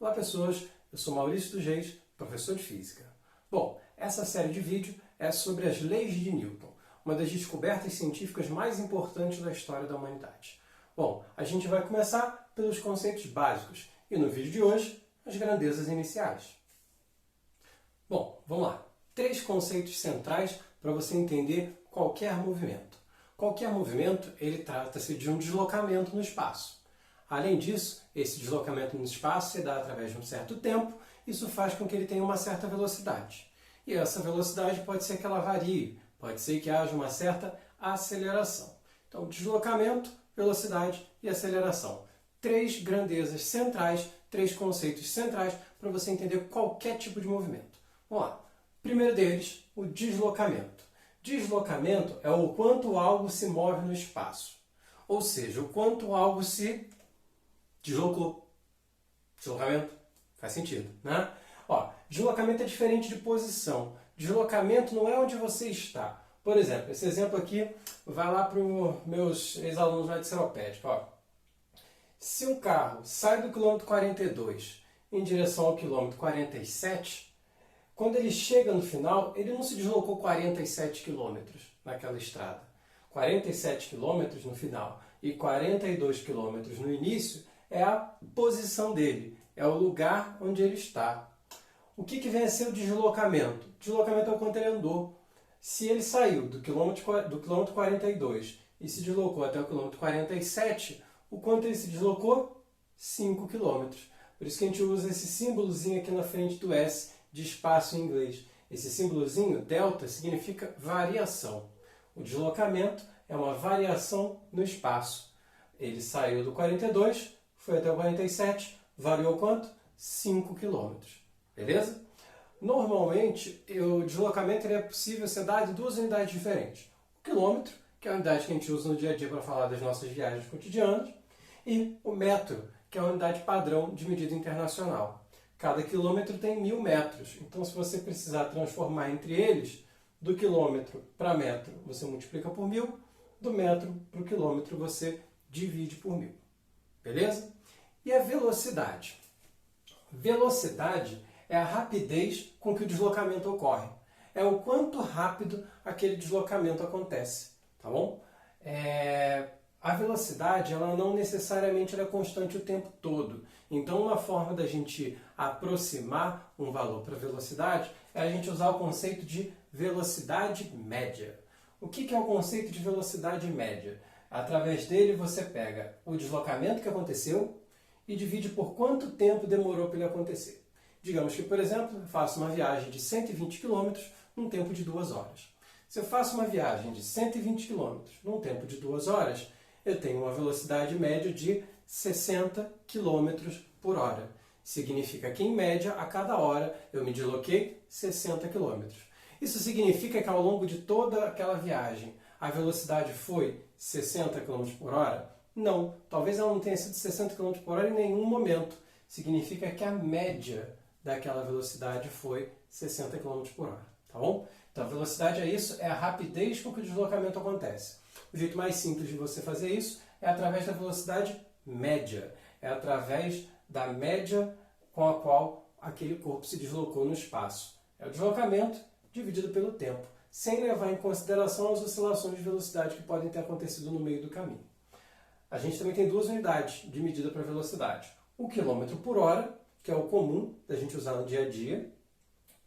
Olá pessoas, eu sou Maurício dos Reis, professor de Física. Bom, essa série de vídeo é sobre as leis de Newton, uma das descobertas científicas mais importantes da história da humanidade. Bom, a gente vai começar pelos conceitos básicos e no vídeo de hoje, as grandezas iniciais. Bom, vamos lá. 3 conceitos centrais para você entender qualquer movimento. Qualquer movimento, ele trata-se de um deslocamento no espaço. Além disso, esse deslocamento no espaço se dá através de um certo tempo, isso faz com que ele tenha uma certa velocidade. E essa velocidade pode ser que ela varie, pode ser que haja uma certa aceleração. Então, deslocamento, velocidade e aceleração. 3 grandezas centrais, 3 conceitos centrais para você entender qualquer tipo de movimento. Vamos lá. Primeiro deles, o deslocamento. Deslocamento é o quanto algo se move no espaço. Ou seja, o quanto algo se deslocou. Deslocamento faz sentido, né? Ó, deslocamento é diferente de posição. Deslocamento não é onde você está. Por exemplo, esse exemplo aqui vai lá para os meus ex-alunos lá de Seropédica. Ó. Se um carro sai do quilômetro 42 em direção ao quilômetro 47, quando ele chega no final, ele não se deslocou 47 quilômetros naquela estrada. 47 quilômetros no final e 42 quilômetros no início é a posição dele, é o lugar onde ele está. O que vem a ser o deslocamento? Deslocamento é o quanto ele andou. Se ele saiu do quilômetro 42 e se deslocou até o quilômetro 47, o quanto ele se deslocou? 5 quilômetros. Por isso que a gente usa esse símbolozinho aqui na frente do S, de espaço em inglês. Esse símbolozinho, delta, significa variação. O deslocamento é uma variação no espaço. Ele saiu do 42, foi até o 47, variou quanto? 5 km. Beleza? Normalmente, o deslocamento é possível ser dado em 2 unidades diferentes. O quilômetro, que é a unidade que a gente usa no dia a dia para falar das nossas viagens cotidianas, e o metro, que é a unidade padrão de medida internacional. Cada quilômetro tem 1000 metros. Então, se você precisar transformar entre eles, do quilômetro para metro, você multiplica por 1000. Do metro para o quilômetro, você divide por 1000. Beleza? E a velocidade? Velocidade é a rapidez com que o deslocamento ocorre. É o quanto rápido aquele deslocamento acontece. Tá bom? A velocidade, ela não necessariamente é constante o tempo todo. Então, uma forma da gente aproximar um valor para velocidade é a gente usar o conceito de velocidade média. O que é o conceito de velocidade média? Através dele, você pega o deslocamento que aconteceu e divide por quanto tempo demorou para ele acontecer. Digamos que, por exemplo, eu faço uma viagem de 120 km num tempo de 2 horas. Se eu faço uma viagem de 120 km num tempo de 2 horas, eu tenho uma velocidade média de 60 km por hora. Significa que, em média, a cada hora eu me desloquei 60 km. Isso significa que, ao longo de toda aquela viagem, a velocidade foi 60 km por hora? Não. Talvez ela não tenha sido 60 km por hora em nenhum momento. Significa que a média daquela velocidade foi 60 km por hora. Tá bom? Então, a velocidade é isso, é a rapidez com que o deslocamento acontece. O jeito mais simples de você fazer isso é através da velocidade média. É através da média com a qual aquele corpo se deslocou no espaço. É o deslocamento dividido pelo tempo, sem levar em consideração as oscilações de velocidade que podem ter acontecido no meio do caminho. A gente também tem 2 unidades de medida para velocidade. O quilômetro por hora, que é o comum da gente usar no dia a dia,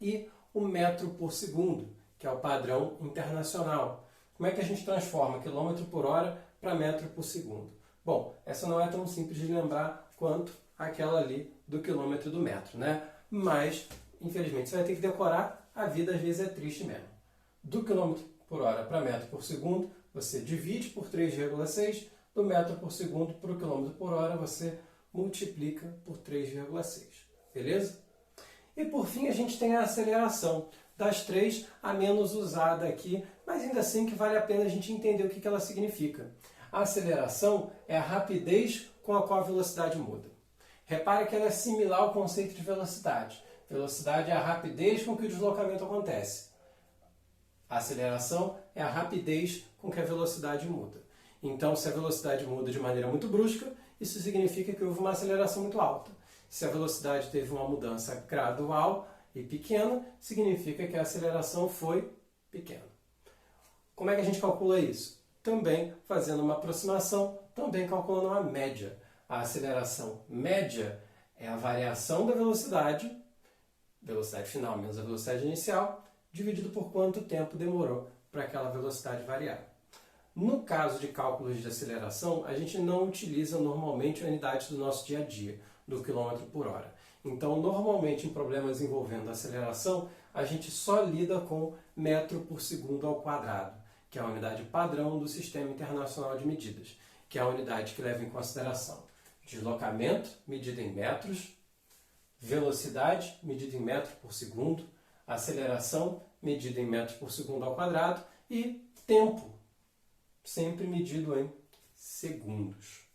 e o metro por segundo, que é o padrão internacional. Como é que a gente transforma quilômetro por hora para metro por segundo? Bom, essa não é tão simples de lembrar quanto aquela ali do quilômetro do metro, né? Mas, infelizmente, você vai ter que decorar, a vida às vezes é triste mesmo. Do quilômetro por hora para metro por segundo, você divide por 3,6, do metro por segundo para o quilômetro por hora, você multiplica por 3,6. Beleza? E por fim, a gente tem a aceleração. Das 3, a menos usada aqui, mas ainda assim que vale a pena a gente entender o que ela significa. A aceleração é a rapidez com a qual a velocidade muda. Repare que ela é similar ao conceito de velocidade. Velocidade é a rapidez com que o deslocamento acontece. A aceleração é a rapidez com que a velocidade muda. Então, se a velocidade muda de maneira muito brusca, isso significa que houve uma aceleração muito alta. Se a velocidade teve uma mudança gradual e pequena, significa que a aceleração foi pequena. Como é que a gente calcula isso? Também fazendo uma aproximação, também calculando uma média. A aceleração média é a variação da velocidade final menos a velocidade inicial, dividido por quanto tempo demorou para aquela velocidade variar. No caso de cálculos de aceleração, a gente não utiliza normalmente a unidade do nosso dia a dia, do quilômetro por hora. Então, normalmente em problemas envolvendo aceleração, a gente só lida com metro por segundo ao quadrado, que é a unidade padrão do Sistema Internacional de Medidas, que é a unidade que leva em consideração deslocamento, medido em metros, velocidade, medida em metro por segundo, aceleração, medida em metros por segundo ao quadrado, e tempo, sempre medido em segundos.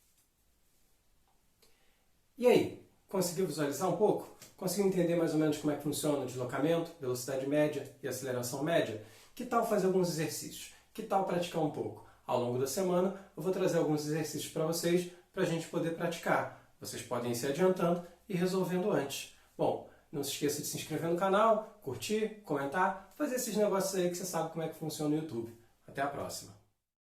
E aí, conseguiu visualizar um pouco? Conseguiu entender mais ou menos como é que funciona o deslocamento, velocidade média e aceleração média? Que tal fazer alguns exercícios? Que tal praticar um pouco? Ao longo da semana eu vou trazer alguns exercícios para vocês, para a gente poder praticar. Vocês podem ir se adiantando e resolvendo antes. Bom, não se esqueça de se inscrever no canal, curtir, comentar, fazer esses negócios aí que você sabe como é que funciona no YouTube. Até a próxima!